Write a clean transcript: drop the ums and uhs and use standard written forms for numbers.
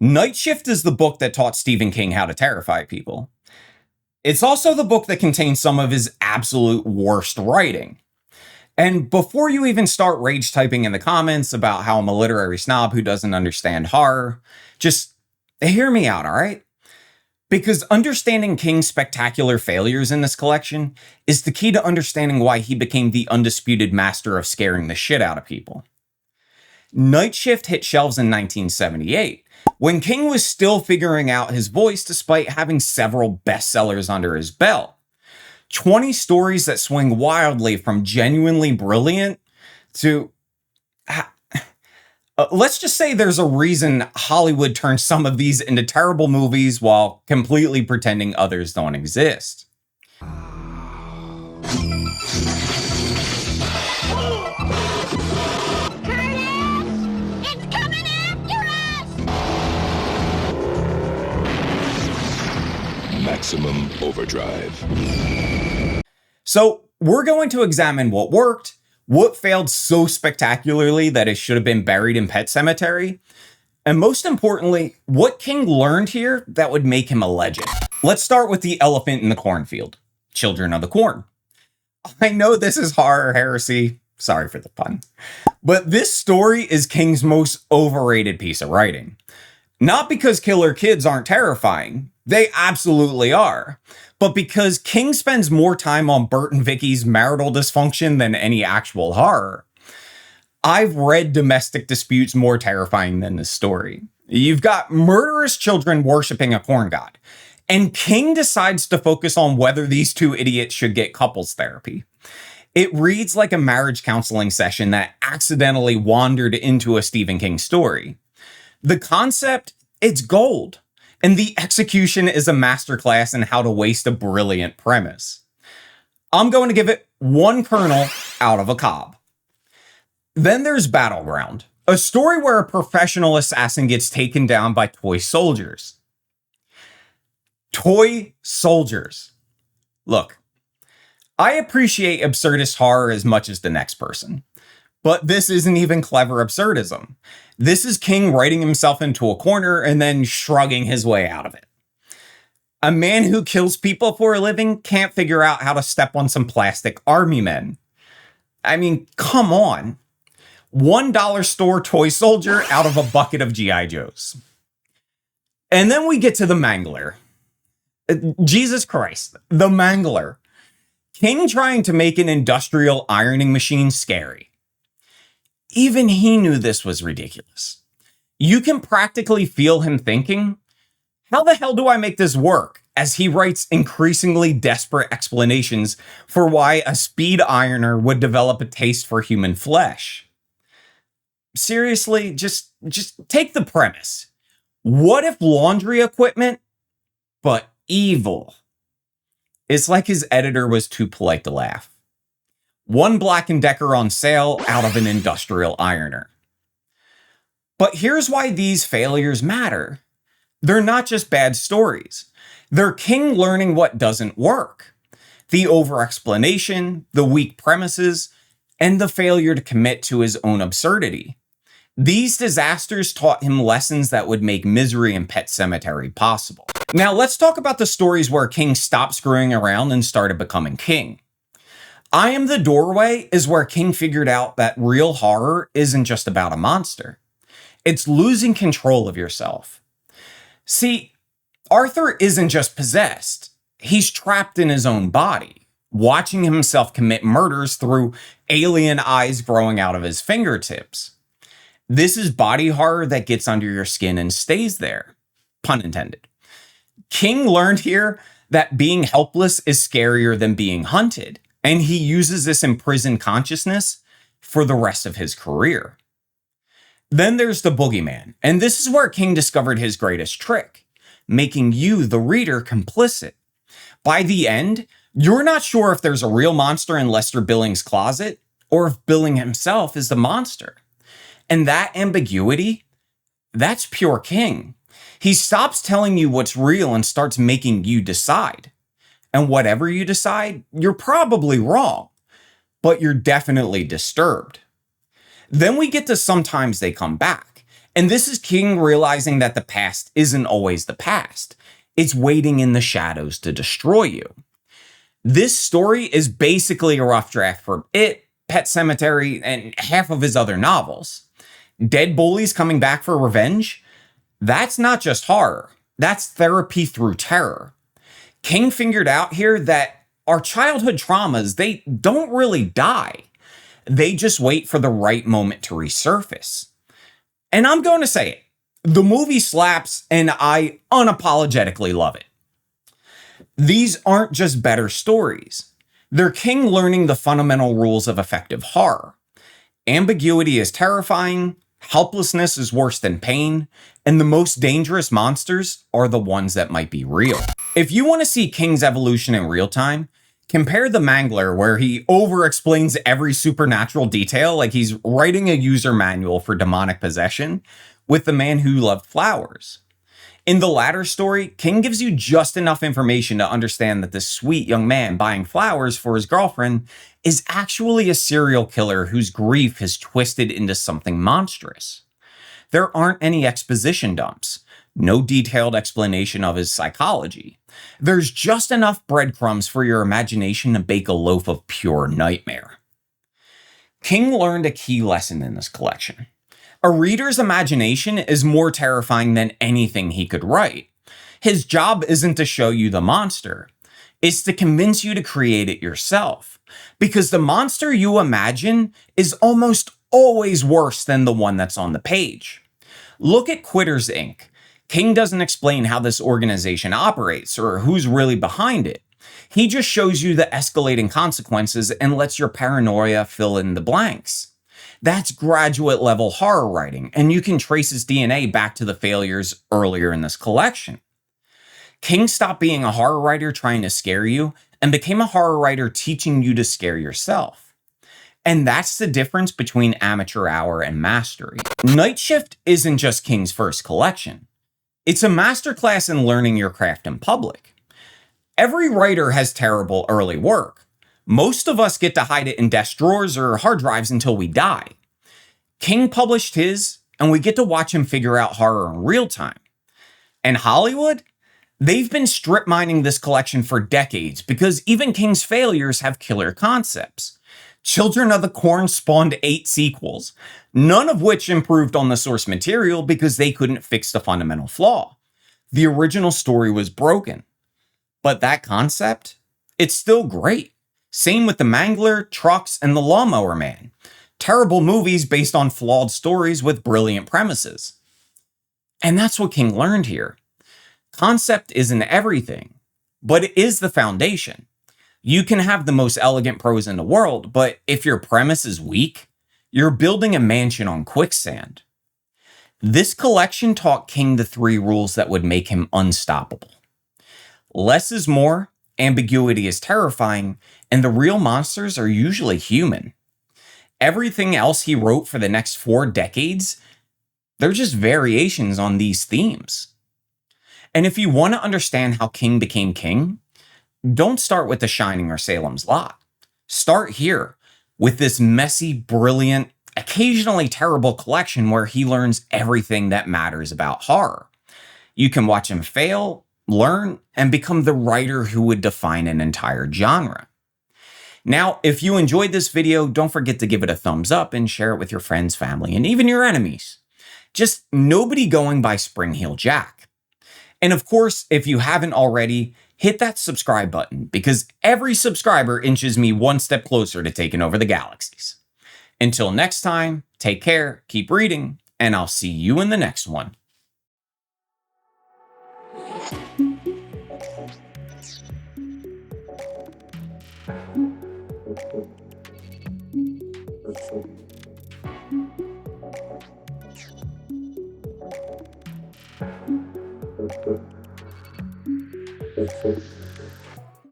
Night Shift is the book that taught Stephen King how to terrify people. It's also the book that contains some of his absolute worst writing. And before you even start rage typing in the comments about how I'm a literary snob who doesn't understand horror, just hear me out, all right? Because understanding King's spectacular failures in this collection is the key to understanding why he became the undisputed master of scaring the shit out of people. Night Shift hit shelves in 1978, when King was still figuring out his voice despite having several bestsellers under his belt. 20 stories that swing wildly from genuinely brilliant to... let's just say there's a reason Hollywood turned some of these into terrible movies while completely pretending others don't exist. Maximum overdrive. So we're going to examine what worked, what failed so spectacularly that it should have been buried in Pet Sematary, and most importantly, what King learned here that would make him a legend. Let's start with the elephant in the cornfield, Children of the Corn. I know this is horror heresy, sorry for the pun, but this story is King's most overrated piece of writing. Not because killer kids aren't terrifying, they absolutely are, but because King spends more time on Bert and Vicky's marital dysfunction than any actual horror. I've read domestic disputes more terrifying than this story. You've got murderous children worshiping a corn god, and King decides to focus on whether these two idiots should get couples therapy. It reads like a marriage counseling session that accidentally wandered into a Stephen King story. The concept, it's gold. And the execution is a masterclass in how to waste a brilliant premise. I'm going to give it one kernel out of a cob. Then there's Battleground, a story where a professional assassin gets taken down by toy soldiers. Toy soldiers. Look, I appreciate absurdist horror as much as the next person. But this isn't even clever absurdism. This is King writing himself into a corner and then shrugging his way out of it. A man who kills people for a living can't figure out how to step on some plastic army men. I mean, come on. $1 store toy soldier out of a bucket of G.I. Joes. And then we get to the Mangler. Jesus Christ, the Mangler. King trying to make an industrial ironing machine scary. Even he knew this was ridiculous. You can practically feel him thinking, how the hell do I make this work? As he writes increasingly desperate explanations for why a speed ironer would develop a taste for human flesh. Seriously, just take the premise. What if laundry equipment, but evil? It's like his editor was too polite to laugh. One Black & Decker on sale out of an industrial ironer. But here's why these failures matter. They're not just bad stories. They're King learning what doesn't work. The over-explanation, the weak premises, and the failure to commit to his own absurdity. These disasters taught him lessons that would make Misery and Pet Sematary possible. Now let's talk about the stories where King stopped screwing around and started becoming king. I Am the Doorway is where King figured out that real horror isn't just about a monster. It's losing control of yourself. See, Arthur isn't just possessed. He's trapped in his own body, watching himself commit murders through alien eyes growing out of his fingertips. This is body horror that gets under your skin and stays there. Pun intended. King learned here that being helpless is scarier than being hunted. And he uses this imprisoned consciousness for the rest of his career. Then there's the Boogeyman, and this is where King discovered his greatest trick, making you, the reader, complicit. By the end, you're not sure if there's a real monster in Lester Billings' closet, or if Billing himself is the monster. And that ambiguity, that's pure King. He stops telling you what's real and starts making you decide. And whatever you decide, you're probably wrong, but you're definitely disturbed. Then we get to Sometimes They Come Back, And this is King realizing that the past isn't always the past. It's waiting in the shadows to destroy you. This story is basically a rough draft for It, Pet Sematary, and half of his other novels. Dead bullies coming back for revenge? That's not just horror. That's therapy through terror. King figured out here that our childhood traumas, they don't really die. They just wait for the right moment to resurface. And I'm going to say it. The movie slaps, and I unapologetically love it. These aren't just better stories. They're King learning the fundamental rules of effective horror. Ambiguity is terrifying, helplessness is worse than pain, and the most dangerous monsters are the ones that might be real. If you want to see King's evolution in real time, compare The Mangler, where he over-explains every supernatural detail like he's writing a user manual for demonic possession, with The Man Who Loved Flowers. In the latter story, King gives you just enough information to understand that this sweet young man buying flowers for his girlfriend is actually a serial killer whose grief has twisted into something monstrous. There aren't any exposition dumps, no detailed explanation of his psychology. There's just enough breadcrumbs for your imagination to bake a loaf of pure nightmare. King learned a key lesson in this collection. A reader's imagination is more terrifying than anything he could write. His job isn't to show you the monster. It's to convince you to create it yourself. Because the monster you imagine is almost always worse than the one that's on the page. Look at Quitters, Inc. King doesn't explain how this organization operates or who's really behind it. He just shows you the escalating consequences and lets your paranoia fill in the blanks. That's graduate level horror writing, and you can trace his DNA back to the failures earlier in this collection. King stopped being a horror writer trying to scare you and became a horror writer teaching you to scare yourself. And that's the difference between amateur hour and mastery. Night Shift isn't just King's first collection. It's a masterclass in learning your craft in public. Every writer has terrible early work. Most of us get to hide it in desk drawers or hard drives until we die. King published his, and we get to watch him figure out horror in real time. And Hollywood? They've been strip mining this collection for decades because even King's failures have killer concepts. Children of the Corn spawned 8 sequels, none of which improved on the source material because they couldn't fix the fundamental flaw. The original story was broken. But that concept? It's still great. Same with The Mangler, Trucks, and The Lawnmower Man. Terrible movies based on flawed stories with brilliant premises. And that's what King learned here. Concept isn't everything, but it is the foundation. You can have the most elegant prose in the world, but if your premise is weak, you're building a mansion on quicksand. This collection taught King the 3 rules that would make him unstoppable. Less is more, ambiguity is terrifying, and the real monsters are usually human. Everything else he wrote for the next 4 decades, they're just variations on these themes. And if you want to understand how King became king, don't start with The Shining or Salem's Lot. Start here, with this messy, brilliant, occasionally terrible collection where he learns everything that matters about horror. You can watch him fail, learn, and become the writer who would define an entire genre. Now, if you enjoyed this video, don't forget to give it a thumbs up and share it with your friends, family, and even your enemies. Just nobody going by Spring Heel Jack. And of course, if you haven't already, hit that subscribe button because every subscriber inches me one step closer to taking over the galaxies. Until next time, take care, keep reading, and I'll see you in the next one. Thank you.